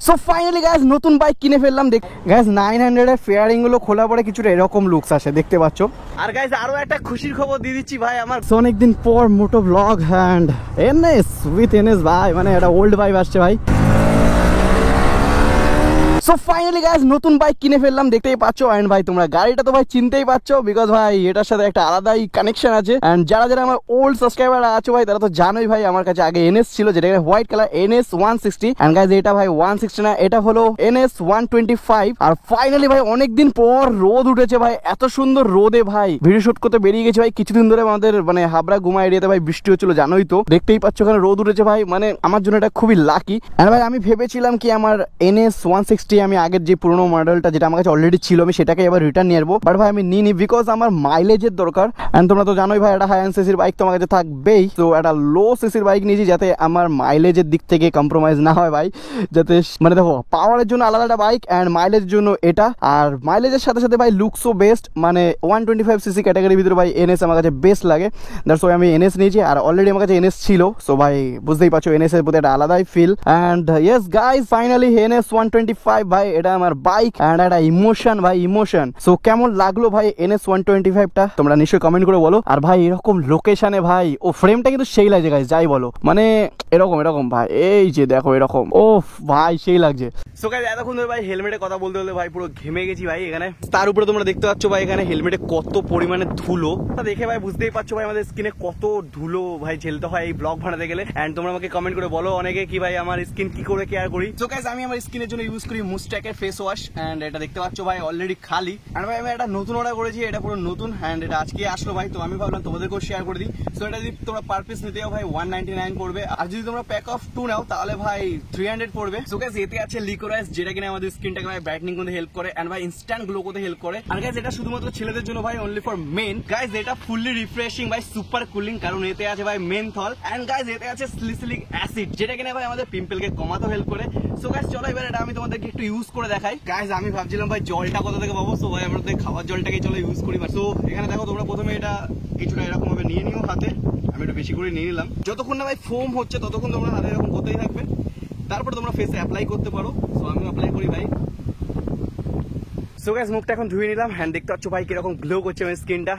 So finally guys নতুন bike কিনে ফেললাম। গাইস 900 এর ফেয়ারিং গুলো খোলা পরে কিছুটা এরকম লুকস আসে, দেখতে পাচ্ছ। আর গাইস আরো একটা খুশির খবর দিয়ে দিচ্ছি ভাই, আমার অনেকদিন পর moto blog and NS with NS ভাই, মানে একটা ওল্ড বাইক আসছে ভাই। সো ফাইনালি গাইস নতুন বাইক কিনে ফেললাম, দেখতেই পাচ্ছ। এন্ড ভাই তোমরা গাড়িটা তো ভাই চিনতেই পাচ্ছ, বিকজ ভাই এটার সাথে একটা আলাদাই কানেকশন আছে। এন্ড যারা যারা আমার ওল্ড সাবস্ক্রাইবার আছো ভাই, তারা তো জানোই ভাই আমার কাছে আগে এনএস ছিল, যেটা white colour NS 160। And guys এটা ভাই 160 না, এটা হলো এনএস 125। আর ফাইনালি ভাই অনেকদিন পর রোদ উঠেছে ভাই, এত সুন্দর রোদে ভাই ভিডিও শুট করতে বেরিয়ে গেছে ভাই। কিছুদিন ধরে আমাদের মানে হাবড়া গুমা এরিয়াতে ভাই বৃষ্টি হচ্ছিল, জানোই তো, দেখতেই পাচ্ছ ওখানে রোদ উঠেছে ভাই, মানে আমার জন্য এটা খুবই লাকি। এন্ড ভাই আমি ভেবেছিলাম কি আমার এনএস 160 আমি আগের যে পুরোনো মডেলটা যেটা আমার কাছে অলরেডি ছিল, আমি সেটাকে এবার রিটার্ন নিয়ে আসবো। বাট ভাই আমি নিইনি, বিকজ আমার মাইলেজের দরকার। এন্ড তোমরা তো জানোই ভাই একটা হাই এন্ড সিসির বাইক তো আমার কাছে থাকবেই, তো একটা লো সিসির বাইক নিয়েছি যাতে আমার মাইলেজের দিক থেকে কম্প্রোমাইজ না হয় ভাই। যাতে মানে দেখো পাওয়ারের জন্য আলাদা একটা বাইক অ্যান্ড মাইলেজের জন্য এটা, আর মাইলেজের সাথে সাথে ভাই লুকসও বেস্ট। মানে 125 সিসি ক্যাটাগরির ভিতরে ভাই এনএস আমার কাছে বেস্ট লাগে, দ্যাটস ওয়াই আমি এনএস নিয়েছি। আর অলরেডি আমার কাছে এনএস ছিল, সো ভাই বুঝতেই পারছো এনএস এর প্রতি একটা আলাদাই feel. And yes guys finally NS 125 ভাই, এটা আমার বাইক অ্যান্ড একটা ইমোশন ভাই, ইমোশন। সো কেমন লাগলো ভাই এনএস 125 টা তোমরা নিশ্চয়ই কমেন্ট করে বলো। আর ভাই এরকম লোকেশনে ভাই ও ফ্রেমটা কিন্তু সেই লাগছে গাইস, যাই বলো, মানে এরকম এরকম ভাই, এই যে দেখো এরকম, ও ভাই সেই লাগছে। সো গাইস এতক্ষণ ধরে ভাই হেলমেটে কথা বলতে বলতে ভাই পুরো ঘেমে গেছি ভাই এখানে। তার উপরে তোমরা দেখতে পাচ্ছ ভাই এখানে হেলমেটে কত পরিমাণে ধুলো, দেখে ভাই বুঝতেই পারছো ভাই আমাদের স্কিনে কত ধুলো ভাই ঝেলতে হয় এই ব্লগ বানাতে গেলে। এন্ড তোমরা আমাকে কমেন্ট করে বলো অনেকে কি ভাই আমার স্কিন কি করে কেয়ার করি। সো গাইস আমি আমার স্কিনের জন্য ইউজ করি মুস্টাকের ফেস ওয়াশ, এন্ড এটা দেখতে পাচ্ছ ভাই অলরেডি খালি। এন্ড ভাই আমি এটা নতুন অর্ডার করেছি, এটা পুরো নতুন, এন্ড এটা আজকে আসলো ভাই, তো আমি ভাবলাম তোমাদেরকেও শেয়ার করে দিই। সো এটা যদি তোমরা পার পিস নিতে যাও ভাই 199 পড়বে, আর যদি তোমরা প্যাক অফ 2 নাও তাহলে ভাই 300 পড়বে। সো গাইস এতে আছে লিকোরাইজ, যেটা কিনা আমাদের স্কিনটাকে ভাই ব্রাইটনিং করতে হেল্প করে এন্ড ভাই ইনস্ট্যান্ট গ্লো করতে হেল্প করে। আর গাইস এটা শুধুমাত্র ছেলেদের জন্য ভাই, অনলি ফর মেন। গাইস এটা ফুললি রিফ্রেশিং ভাই, সুপার কুলিং, কারণ এতে আছে ভাই মেনথল, এন্ড গাইস এতে আছে স্যালিসিলিক অ্যাসিড, যেটা কিনা ভাই আমাদের পিম্পলকে কমাতে হেল্প করে। সো গাইস চলো এবার এটা আমি তোমাদেরকে একটু ইউজ করে দেখাই। গাইস আমি ভাবছিলাম ভাই জলটা কোথা থেকে পাবো, সো ভাই আমরা খাওয়ার জলটাকে চলো ইউজ করি। সো এখানে দেখো তোমরা প্রথমে এটা কিছুটা এরকম ভাবে নিয়ে নিও হাতে, আমি একটু বেশি করে নিয়ে নিলাম। যতক্ষণ না ভাই ফোম হচ্ছে ততক্ষণ তোমরা হাতে এরকম করতেই থাকবে, তারপর তোমরা ফেসে অ্যাপ্লাই করতে পারো। সো আমি অ্যাপ্লাই করি ভাই। সো গাইস মুখটা এখন ধুয়ে নিলাম, হ্যান্ড দেখতে পাচ্ছ ভাই কিরকম গ্লো করছে আমার স্কিনটা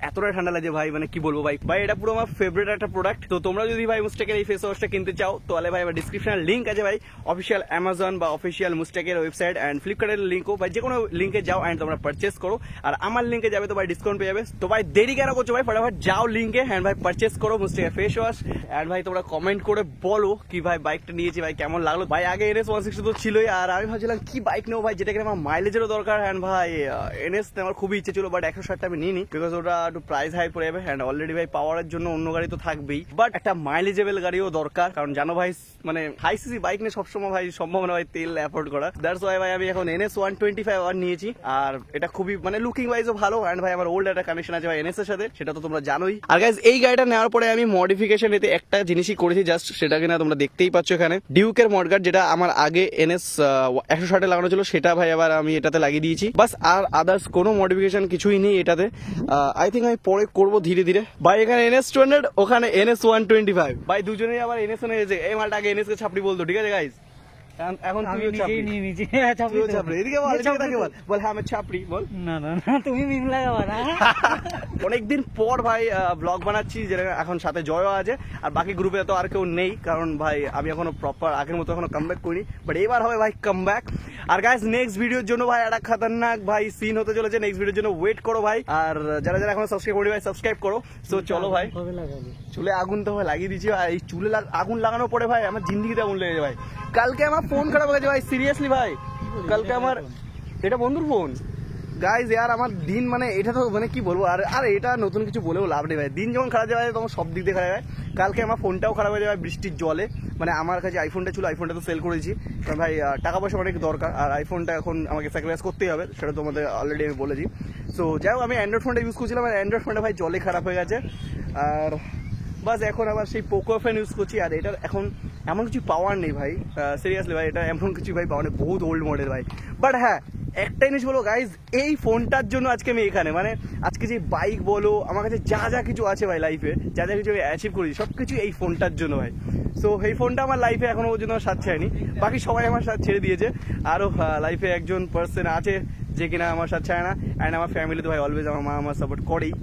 এতটা ঠান্ডা লাগে ভাই, মানে কি বলবো ভাই। ভাই এটা পুরো আমার ফেভারিট একটা প্রোডাক্ট। তো তোমরা যদি ভাই মুস্টেকের এই ফেস ওয়াশটা কিনতে চাও তাহলে ভাই আমার ডিসক্রিপশনে লিংক আছে ভাই, অফিসিয়াল অ্যামাজন বা অফিসিয়াল মুস্টেকের ওয়েবসাইট এন্ড ফ্লিপকার্টের লিংকও ভাই, যে কোনো লিংকে যাও এন্ড তোমরা পারচেস করো। আর আমার লিংকে যাবে তো ভাই ডিসকাউন্ট পেয়ে যাবে। তো ভাই দেরি কেন করছো ভাই, ফটাফট যাও লিংকে এন্ড ভাই পারচেস করো মুস্টেকের ফেস ওয়াশ। এন্ড ভাই তোমরা কমেন্ট করে বলো কি ভাই বাইকটা নিয়েছি ভাই কেমন লাগলো। ভাই আগে এনএস 160 তো ছিলই, আর আমি ভাবছিলাম কি বাইক নেবো ভাই যেটা কিনা আমার মাইলেজেরও দরকার। এন্ড ভাই এনএস আমার খুবই ইচ্ছে ছিল, বাট 160 আমি নিইনি, বিকজ ওটা একটু প্রাইস হাই পড়ে যাবে। এন্ড অলরেডি ভাই পাওয়ারের জন্য অন্য গাড়ি তো থাকবেই, বাট একটা মাইলেজেবল গাড়িও দরকার, কারণ জানো ভাই মানে হাই সিসি বাইক নিয়ে সবসময় ভাই সম্ভব না ভাই তেল অ্যাফোর্ড করা। দ্যাটস ওয়াই ভাই আমি এখন এনএস 125 নিয়েছি, আর এটা খুবই মানে লুকিং ওয়াইজও ভালো। এন্ড ভাই আমার ওল্ড একটা কানেকশন আছে ভাই এনএস এর সাথে, সেটা তো তোমরা জানোই। আর গাইস এই গাড়িটা নেওয়ার পরে আমি মডিফিকেশন এতে একটা জিনিসই করেছি জাস্ট, সেটা কিনা তোমরা দেখতেই পাচ্ছ এখানে, ডিউকের মডগার্ড, যেটা আমার আগে এনএস 160 লাগানো ছিল সেটা ভাই আবার আমি এটাতে লাগিয়ে দিয়েছি, বাস। আর আদার্স কোনো মডিফিকেশন কিছুই নেই এটাতে। আই থিঙ্ক আমি পরে করবো ধীরে ধীরে ভাই। এখানে এনএস 200, ওখানে এনএস 125 ভাই, দুজনেই আবার এনএস নিয়েছে। এই মালটা আগে এনএস কে ছাপড়ি বলতো, ঠিক আছে গাইস, এখন তুমিও ছাপড়ি নিয়ে নিয়েছি। ছাপড়ি এদিকে বল, এদিকে তাকে বল, বল হ্যাঁ আমি ছাপড়ি বল। না না না তুমি মিম লাগাবা না। অনেকদিন পর ভাই ব্লগ বানাচ্ছি, যেটা এখন সাথে জয়ও আছে, আর বাকি গ্রুপে তো আর কেউ নেই, কারণ ভাই আমি এখনো প্রপার আগের মতো এখনো কামব্যাক করিনি, বাট এবার হবে ভাই কামব্যাক। আর গাইস নেক্সট ভিডিওর জন্য ভাই একটা খতরনাক ভাই সিন হতে চলেছে, নেক্সট ভিডিওর জন্য ওয়েট করো ভাই। আর যারা যারা এখনো সাবস্ক্রাইব করি ভাই সাবস্ক্রাইব করো। সো চলো ভাই, চুলে আগুন তো ভাই লাগিয়ে দিচ্ছি, আর এই চুলে আগুন লাগানোর পরে ভাই আমার জিন্দিগিতে আগুন লেগেছে ভাই। কালকে আমার ফোন খারাপ হয়ে গেছে ভাই, সিরিয়াসলি ভাই, কালকে আমার এটা বন্ধুর ফোন। গাইজ यार আমার দিন মানে এটা তো মানে কি বলবো, আর এটা নতুন কিছু বলেও লাভ নেই ভাই, দিন যখন খারাপ যায় তখন সব দিক দিয়ে খারাপ হয়। কালকে আমার ফোনটাও খারাপ হয়ে যায় বৃষ্টির জলে, মানে আমার কাছে আইফোনটা ছিল, আইফোনটা তো সেল করেছি, কারণ ভাই টাকা পয়সা অনেক দরকার, আর আইফোনটা এখন আমাকে স্যাক্রিফাইস করতেই হবে, সেটা তোমাদের অলরেডি আমি বলেছি। সো যাই হোক আমি অ্যান্ড্রয়েড ফোনটা ইউজ করছিলাম, আর অ্যান্ড্রয়েড ফোনটা ভাই জলে খারাপ হয়ে গেছে, আর বাস এখন আবার সেই পোকো ফোন ইউজ করছি। আর এটার এখন এমন কিছু পাওয়ার নেই ভাই, সিরিয়াসলি ভাই, এটা এমন কিছু ভাই পাওয়ার নেই, বহুত ওল্ড মডেল ভাই। বাট হ্যাঁ, একটা জিনিস বলো গাইজ, এই ফোনটার জন্য আজকে আমি এখানে, মানে আজকে যে বাইক বলো, আমার কাছে যা যা কিছু আছে ভাই লাইফে, যা যা কিছু আমি অ্যাচিভ করেছি, সব কিছু এই ফোনটার জন্য ভাই। সো এই ফোনটা আমার লাইফে এখনো পর্যন্ত সাথ ছেড়েনি, বাকি সবাই আমার সাথ ছেড়ে দিয়েছে। আরও লাইফে একজন পার্সন আছে যে কিনা আমার সাথে ছাড়ে না, অ্যান্ড আমার ফ্যামিলি তো ভাই অলওয়েজ আমার মা আমার সাপোর্ট করেই।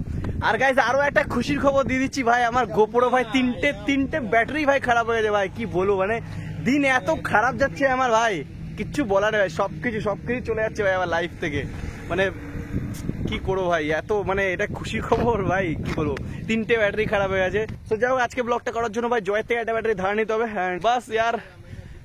আর গাইজ আরো একটা খুশির খবর দিয়ে দিচ্ছি ভাই, আমার গোপ্রো ভাই তিনটে ব্যাটারি ভাই খারাপ হয়ে গেছে ভাই, কি বলবো, মানে দিন এত খারাপ যাচ্ছে আমার ভাই, কিচ্ছু বলার নেই ভাই, সবকিছু চলে যাচ্ছে ভাই আমার লাইফ থেকে, মানে কি করবো ভাই, এত মানে এটা খুশির খবর ভাই, কি বলবো, 3টে ব্যাটারি খারাপ হয়ে গেছে। তো যাই হোক, আজকে ব্লগটা করার জন্য ভাই জয়ের থেকে একটা ব্যাটারি ধার নিতে হবে, হ্যাঁ বাস ইয়ার,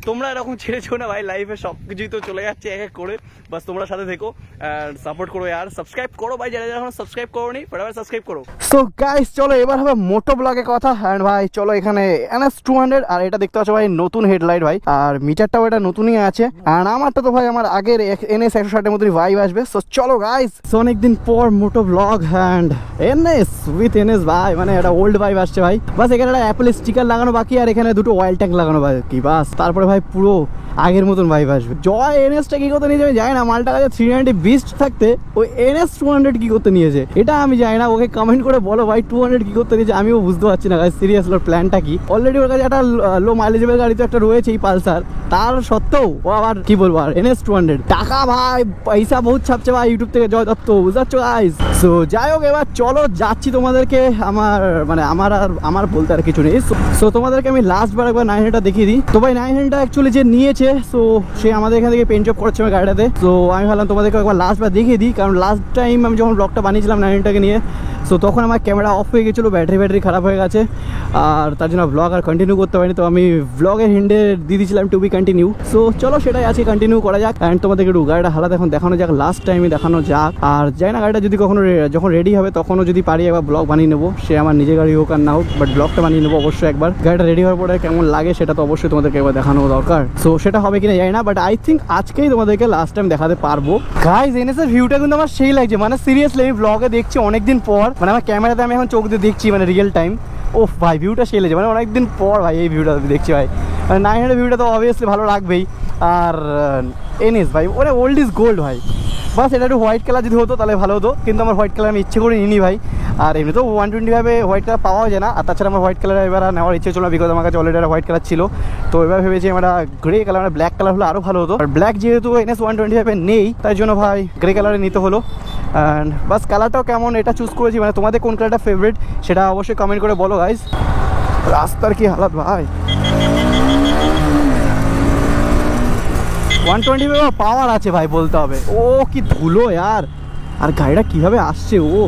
তোমরা এরকম ছেড়েছো না ভাই, লাইফে সবকিছুই তো চলে যাচ্ছে এক এক করে, বাস তোমরা সাথে থেকো আর সাপোর্ট করো, আর সাবস্ক্রাইব করো ভাই, যারা এখন সাবস্ক্রাইব করোনি ফটাফট সাবস্ক্রাইব করো। সো গাইস চলো এবার হবে মোটো ব্লগের কথা, অ্যান্ড ভাই চলো এখানে NS200, আর এটা দেখতে পাচ্ছ ভাই নতুন হেডলাইট ভাই, আর মিটারটাও এটা নতুনই আছে, আর আমারটা তো ভাই আমার আগের NS160 এর মতনই ভাইব আসবে। সো চলো গাইস, সো অনেকদিন পর moto blog and NS with NS ভাই, মানে একটা ওল্ড ভাইব আসছে ভাই, বাস এখানে একটা অ্যাপেল স্টিকার লাগানো বাকি, আর এখানে দুটো অয়েল ট্যাঙ্ক লাগানো বাকি, বাস তারপরে ভাই পুরো আগের মতন ভাইব আসবে। জয় NS-টা কি করতে নিয়েছে আমি জানি না, মালটা কাছে 390 বিস্ট থাকতে ওই NS200 কি করতে নিয়েছে এটা আমি জানি না, ওকে কমেন্ট করে বলো ভাই 200 কি করতে নিয়েছে, আমিও বুঝতে পারছি না গাইস, সিরিয়াসলি ওর প্ল্যানটা কি। অলরেডি ওর কাছে একটা লো মাইলেজেবল গাড়ি তো একটা রয়েছেই পালসার, তার সত্ত্বেও ও আবার কি বলবো আর NS200 টাকা ভাই, পয়সা বহুত ছাপছে ভাই ইউটিউব থেকে জয় দত্ত, বুঝাচ্ছ গাইস। সো যাই হোক, এবার চলো যাচ্ছি তোমাদেরকে, আমার বলতে আর কিছু নেই। সো তোমাদেরকে আমি লাস্ট বার একবার 900টা দেখিয়ে দিই। তো ভাই 900টা অ্যাকচুয়ালি যে নিয়েছে, সো সে আমাদের এখান থেকে পেন্ট জব করছে আমার গাড়িটাতে, সো আমি ভাবলাম তোমাদেরকে একবার লাস্ট বার দেখিয়ে দিই, কারণ লাস্ট টাইম আমি যখন ব্লগটা বানিয়েছিলাম 900টাকে নিয়ে, সো তখন আমার ক্যামেরা অফ হয়ে গেছিলো, ব্যাটারি খারাপ হয়ে গেছে, আর তার জন্য ব্লগ আর কন্টিনিউ করতে পারিনি। তো আমি ব্লগের হিন্ডে দিয়ে দিয়েছিলাম টু বি কন্টিনিউ। সো চলো সেটাই আছে, কন্টিনিউ করা যাক, অ্যান্ড তোমাদেরকে একটু গাড়িটা হালাত এখন দেখানো যাক, লাস্ট টাইমে দেখানো যাক। আর যাই না, গাড়িটা যদি কখনো যখন রেডি হবে তখনও যদি পারি একবার ব্লগ বানিয়ে নেবো, সে আমার নিজের গাড়ি হোক আর না হোক, বাট ব্লগটা বানিয়ে নেবো অবশ্যই একবার। গাড়িটা রেডি হওয়ার পরে কেমন লাগে সেটা তো অবশ্যই তোমাদেরকে একবার দেখানো দরকার। সো সেটা হবে কিনা জানি না, বাট আই থিঙ্ক আজকেই তোমাদেরকে লাস্ট টাইম দেখাতে পারবো। গাইস NS-এর ভিউটা কিন্তু আমার সেই লাগছে, মানে সিরিয়াসলি আমি ব্লগে দেখছি অনেকদিন পর, মানে আমার ক্যামেরাতে আমি এখন চোখ দিয়ে দেখছি, মানে রিয়েল টাইম। ও ভাই ভিউটা সেই লাগছে, মানে অনেকদিন পর ভাই এই ভিউটা দেখছি ভাই, মানে 900 ভিউটা তো অবভিয়াসলি ভালো লাগবেই। আর NS ভাই ওরে ওল্ড ইজ গোল্ড ভাই, বাস এটা একটু হোয়াইট কালার যদি হতো তাহলে ভালো হতো, কিন্তু আমার হোয়াইট কালার আমি ইচ্ছে করে নিই ভাই, আর এমনি তো 125 হোয়াইট কালার পাওয়া যায় না, আর তাছাড়া আমার হোয়াইট কালার এবার নেওয়ার ইচ্ছে ছিল না, বিকজ আমার কাছে অলরেডি হোয়াইট কালার ছিল। তো এবার ভেবেছি আমরা গ্রে কালার, মানে ব্ল্যাক কালার হলে আরও ভালো হতো, আর ব্ল্যাক যেহেতু NS125 নেই তাই জন্য ভাই গ্রে কালারে নিতে হলো। অ্যান্ড বাস কালারটাও কেমন এটা চুজ করেছি, মানে তোমাদের কোন কালারটা ফেভারিট সেটা অবশ্যই কমেন্ট করে বলো গাইজ। রাস্তার কি হালাত ভাই, 125 পাওয়ার আছে ভাই বলতে হবে, ও কি ধুলো यार, আর গাড়িটা কিভাবে আসছে, ও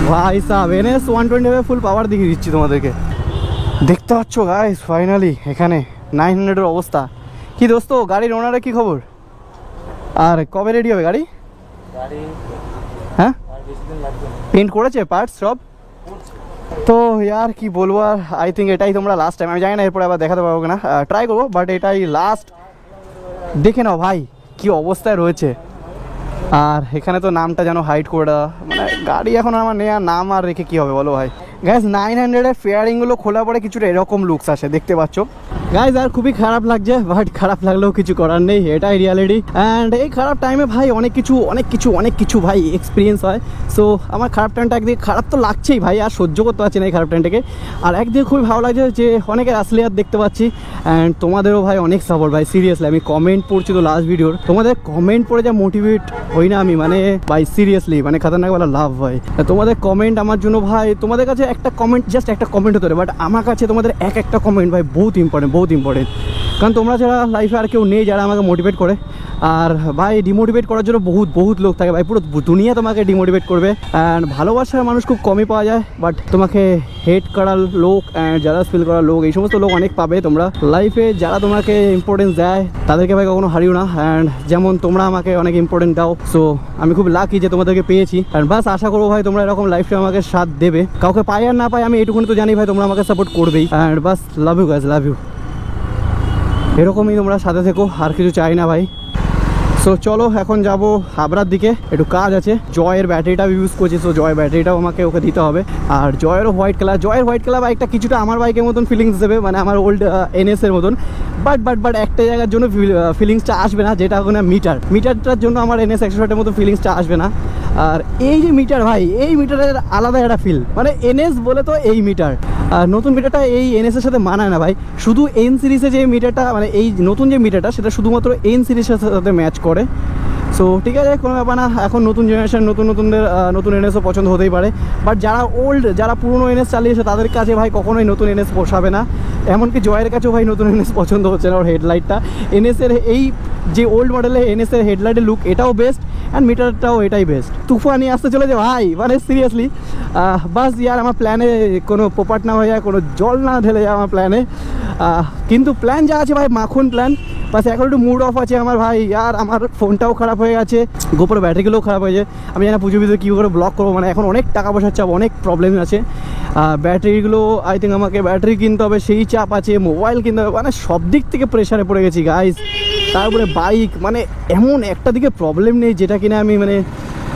ভাই সাহেব NS125 ফুল পাওয়ার দেখিয়ে দিচ্ছি তোমাদেরকে, দেখতে পাচ্ছ গাইস ফাইনালি এখানে 900-এর অবস্থা। কি দোস্ত গাড়ির ওনারের কি খবর, আর কবে রেডি হবে গাড়ি? হ্যাঁ পেন্ট করেছে পার্টস সব, তো ইয়ার কি বলবো, আর আই থিঙ্ক এটাই তোমরা লাস্ট টাইম, আমি জানি না এরপরে আবার দেখাতে পারবো না, ট্রাই করবো, বাট এটাই লাস্ট। দেখে নাও ভাই কি অবস্থায় রয়েছে, আর এখানে তো নামটা যেন হাইড করে দেওয়া, মানে গাড়ি এখন আমার নেওয়ার নাম আর রেখে কী হবে বলো ভাই। গাইজ 900-এর ফেয়ারিংগুলো খোলা পরে কিছুটা এরকম লুকস আসে, দেখতে পাচ্ছ গাইজ, আর খুবই খারাপ লাগছে, বাট খারাপ লাগলেও কিছু করার নেই, এটাই রিয়ালিটি। অ্যান্ড এই খারাপ টাইমে ভাই অনেক কিছু ভাই এক্সপিরিয়েন্স হয়। সো আমার খারাপ টাইমটা একদিকে খারাপ তো লাগছেই ভাই, আর সহ্য করতে পারছি না এই খারাপ টাইমটাকে, আর একদিকে খুবই ভালো লাগছে যে অনেকের আসলে আর দেখতে পাচ্ছি, অ্যান্ড তোমাদেরও ভাই অনেক সাপোর্ট ভাই, সিরিয়াসলি আমি কমেন্ট পড়ছি তো লাস্ট ভিডিওর, তোমাদের কমেন্ট পড়ে যা মোটিভেট হই না আমি, মানে ভাই সিরিয়াসলি মানে খাতারনাক বলা লাভ ভাই, তোমাদের কমেন্ট আমার জন্য ভাই, তোমাদের কাছে একটা কমেন্ট জাস্ট একটা কমেন্ট হতে পারে, বাট আমার কাছে তোমাদের একটা কমেন্ট ভাই বহুত ইম্পর্টেন্ট, কারণ তোমরা যারা লাইফে আর কেউ নেই যারা আমাকে মোটিভেট করে, আর ভাই ডিমোটিভেট করার জন্য বহুত লোক থাকে ভাই, পুরো দুনিয়া তোমাকে ডিমোটিভেট করবে, অ্যান্ড ভালোবাসার মানুষ খুব কমই পাওয়া যায়, বাট তোমাকে হেট করার লোক অ্যান্ড যারা ফিল করার লোক এই সমস্ত লোক অনেক পাবে তোমরা লাইফে, যারা তোমাকে ইম্পর্টেন্স দেয় তাদেরকে ভাই কখনো হারিও না, অ্যান্ড যেমন তোমরা আমাকে অনেক ইম্পর্টেন্ট দাও, সো আমি খুব লাকি যে তোমাদেরকে পেয়েছি, অ্যান্ড বাস আশা করবো ভাই তোমরা এরকম লাইফে আমাকে সাথ দেবে, কাউকে পাই আর না পাই আমি এটুকুনি তো জানি ভাই তোমরা আমাকে সাপোর্ট করবেই, অ্যান্ড বাস love you guys, love you, এরকমই তোমরা সাথে থেকো, আর কিছু চাই না ভাই। সো চলো এখন যাব হাবড়ার দিকে, একটু কাজ আছে। জয়ের ব্যাটারিটাও ইউজ করছি, সো জয় ব্যাটারিটাও আমাকে ওকে দিতে হবে। আর জয়েরও হোয়াইট কালার বাইকটা কিছুটা আমার বাইকের মতন ফিলিংস দেবে, মানে আমার ওল্ড NS এর মতন। বাট একটা জায়গার জন্য ফিলিংসটা আসবে না, যেটা ওখানে মিটারটার জন্য আমার NS 160-এর মতো ফিলিংসটা আসবে না। আর এই যে মিটার ভাই, এই মিটারের আলাদা একটা ফিল, মানে NS বলে তো এই মিটার। আর নতুন মিটারটা এই NS এর সাথে মানায় না ভাই, শুধু N সিরিজে যে মিটারটা, মানে এই নতুন যে মিটারটা সেটা শুধুমাত্র N সিরিজের সাথে ম্যাচ করে। সো ঠিক আছে, কোনো ব্যাপার না। এখন নতুন জেনারেশন, নতুন NSও পছন্দ হতেই পারে। বাট যারা পুরনো NS চালিয়েছে তাদের কাছে ভাই কখনোই নতুন NS পোষাবে না। এমনকি জয়ের কাছেও ভাই নতুন NS পছন্দ হচ্ছে না। ওর হেডলাইটটা NS এর এই যে ওল্ড মডেলের NS এর হেডলাইটের লুক, এটাও বেস্ট অ্যান্ড মিটারটাও এটাই বেস্ট। তুফানি আসতে চলেছে ভাই, মানে সিরিয়াসলি বাস ইয়ার আমার প্ল্যানে কোনো পোপাট না হয়ে যায়, কোনো জল না ঢেলে যায় আমার প্ল্যানে। কিন্তু প্ল্যান যা আছে ভাই মাখন প্ল্যান, বাস এখন একটু মুড অফ আছে আমার ভাই। আর আমার ফোনটাও খারাপ হয়ে গেছে, গোপোর ব্যাটারিগুলোও খারাপ হয়েছে। আমি জানি পুজোর ভিতরে কী করে ব্লক করবো, মানে এখন অনেক টাকা পয়সার চাপ, অনেক প্রবলেম আছে। ব্যাটারিগুলো আই থিঙ্ক আমাকে ব্যাটারি কিনতে হবে, সেই চাপ আছে, মোবাইল কিনতে হবে, মানে সব দিক থেকে প্রেশারে পড়ে গেছি গাইস। তারপরে বাইক, মানে এমন একটা দিকে প্রবলেম নেই যেটা কিনা আমি মানে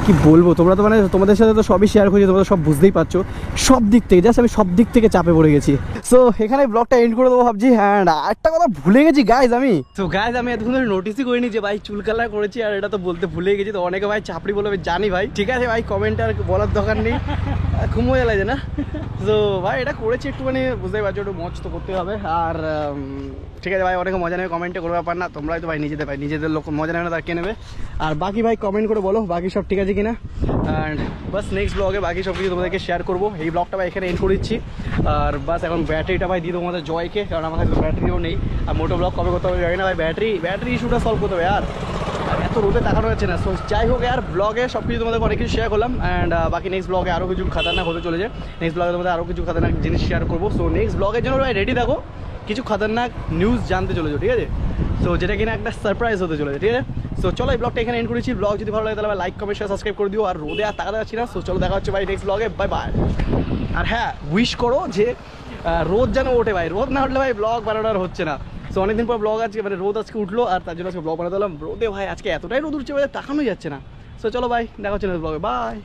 কি বলবো, তোমরা তো মানে তোমাদের সাথে তো সবই শেয়ার করছি, তোমরা সব বুঝতেই পারছো সব দিক থেকে। জাস্ট আমি সব দিক থেকে চাপে পড়ে গেছি। সো এখানে ব্লগটা এন্ড করে দেবো ভাবছি। হ্যাঁ, একটা কথা ভুলে গেছি গাইজ, আমি এতক্ষণ ধরে নোটিসই করিনি যে ভাই চুল কালার করেছি, আর এটা তো বলতে ভুলে গেছি। তো অনেকে ভাই চাপড়ি বলে জানি ভাই, ঠিক আছে ভাই, কমেন্ট আর বলার দরকার নেই, খুব মজা লাগে না। তো ভাই এটা করেছি একটু, মানে বুঝতেই পারছো, একটু মজ তো করতে হবে। আর ঠিক আছে ভাই, অনেকে মজা নেবে, কমেন্টে কোনো ব্যাপার না। তোমরাই তো ভাই নিজেদের লোক মজা নেবে না, তার কে নেবে। আর বাকি ভাই কমেন্ট করে বলো বাকি সব ঠিক আছে কিনা। অ্যান্ড বাস নেক্সট ব্লগে বাকি সব কিছু তোমাদেরকে শেয়ার করবো। এই ব্লগটা ভাই এখানে এন্ড করে দিচ্ছি। আর বাস এখন ব্যাটারিটা ভাই দিয়ে দেবো আমাদের জয়কে, কারণ আমার কাছে ব্যাটারিও নেই। আর মোটো ব্লগ কবে করতে হবে জানি না ভাই, ব্যাটারি ইস্যুটা সলভ করতে হবে। আর এত রোদে তাকানো যাচ্ছে না। সো যাই হোক, আর ব্লগে সব কিছু তোমাদের অনেক কিছু শেয়ার করলাম। অ্যান্ড বাকি নেক্সট ব্লগে আরও কিছু খাতারনাক হতে চলেছে। নেক্সট ব্লগে তোমাদের আরও কিছু খাতারনাক জিনিস শেয়ার করবো। সো নেক্সট ব্লগের জন্য ভাই রেডি থাকো, কিছু খাতারনাক নিউজ জানতে চলেছো, ঠিক আছে। সো যেটা কিনা একটা সারপ্রাইজ হতে চলেছে, ঠিক আছে। সো চলো এই ব্লগটা এখানে এন্ড করেছি। ব্লগ যদি ভালো লাগে তাহলে লাইক কমেন্ট শেয়ার সাবস্ক্রাইব করে দিও। আর রোদে আর তাকাতে যাচ্ছি না। সো চলো দেখা হচ্ছে ভাই নেক্সট ব্লগে, বাই বাই। আর হ্যাঁ, উইশ করো যে রোদ যেন ওঠে ভাই, রোদ না উঠলে ভাই ব্লগ বানানোর হচ্ছে না। সো অনেকদিন পর ব্লগ আজকে, মানে রোদ আজকে উঠলো, আর তার জন্য আজকে ব্লগ বানাতে হলাম। রোদে ভাই আজকে এতটাই রোদ উঠছে ভাই, তাকানোই যাচ্ছে না। সো চলো ভাই, দেখা হচ্ছে নেক্সট ব্লগে, বাই।